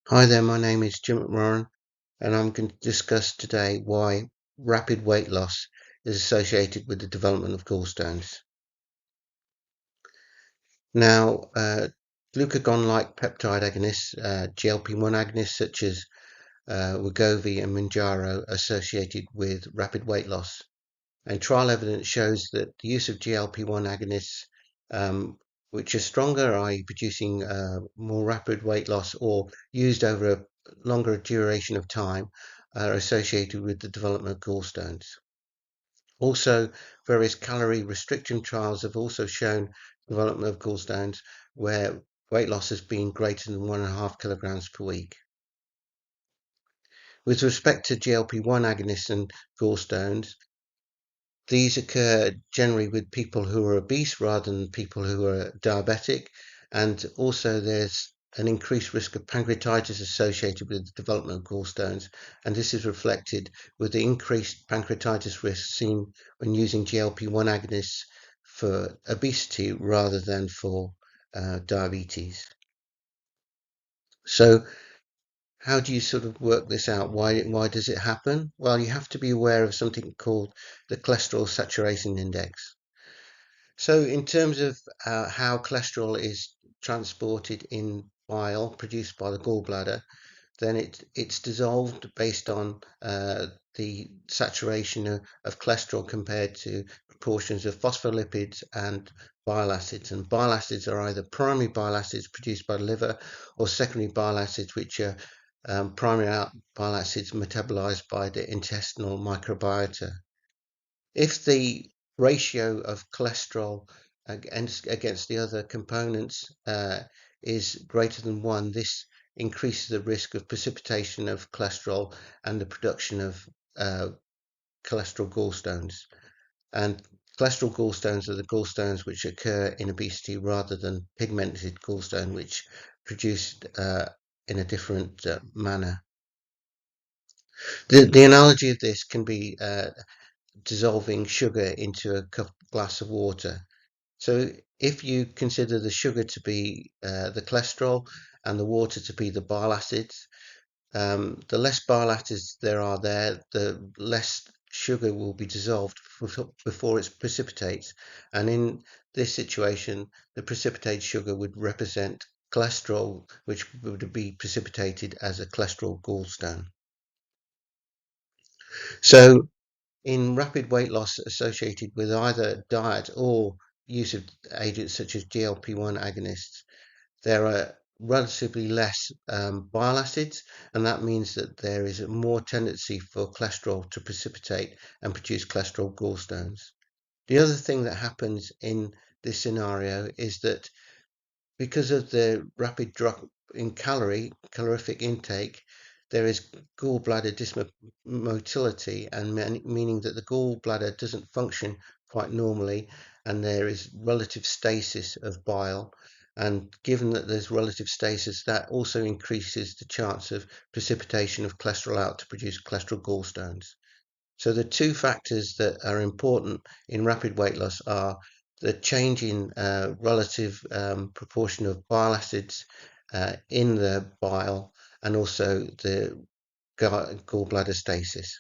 Hi there, my name is Jim McMorran, and I'm going to discuss today why rapid weight loss is associated with the development of gallstones. Now, glucagon-like peptide agonists, GLP-1 agonists such as Wegovy and Mounjaro, are associated with rapid weight loss. And trial evidence shows that the use of GLP-1 agonists, um, which are stronger, i.e. producing more rapid weight loss or used over a longer duration of time, are associated with the development of gallstones. Also, various calorie restriction trials have also shown development of gallstones where weight loss has been greater than 1.5 kilograms per week. With respect to GLP-1 agonists and gallstones, these occur generally with people who are obese rather than people who are diabetic, and also there's an increased risk of pancreatitis associated with the development of gallstones, and this is reflected with the increased pancreatitis risk seen when using GLP-1 agonists for obesity rather than for diabetes. So how do you sort of work this out? Why does it happen? Well, you have to be aware of something called the cholesterol saturation index. So, in terms of how cholesterol is transported in bile produced by the gallbladder, then it's dissolved based on the saturation of cholesterol compared to proportions of phospholipids and bile acids. And bile acids are either primary bile acids produced by the liver or secondary bile acids, which are primary bile acids metabolized by the intestinal microbiota. If the ratio of cholesterol against the other components is greater than 1, this increases the risk of precipitation of cholesterol and the production of cholesterol gallstones. And cholesterol gallstones are the gallstones which occur in obesity rather than pigmented gallstone, which produced in a different manner. The analogy of this can be dissolving sugar into a glass of water. So if you consider the sugar to be the cholesterol and the water to be the bile acids, the less bile acids there are there, the less sugar will be dissolved before it precipitates. And in this situation, the precipitated sugar would represent cholesterol, which would be precipitated as a cholesterol gallstone. So in rapid weight loss associated with either diet or use of agents such as GLP-1 agonists, there are relatively less bile acids, and that means that there is a more tendency for cholesterol to precipitate and produce cholesterol gallstones. The other thing that happens in this scenario is that because of the rapid drop in calorific intake, there is gallbladder dysmotility, and meaning that the gallbladder doesn't function quite normally, and there is relative stasis of bile. And given that there's relative stasis, that also increases the chance of precipitation of cholesterol out to produce cholesterol gallstones. So the two factors that are important in rapid weight loss are the change in relative proportion of bile acids in the bile, and also the gallbladder stasis.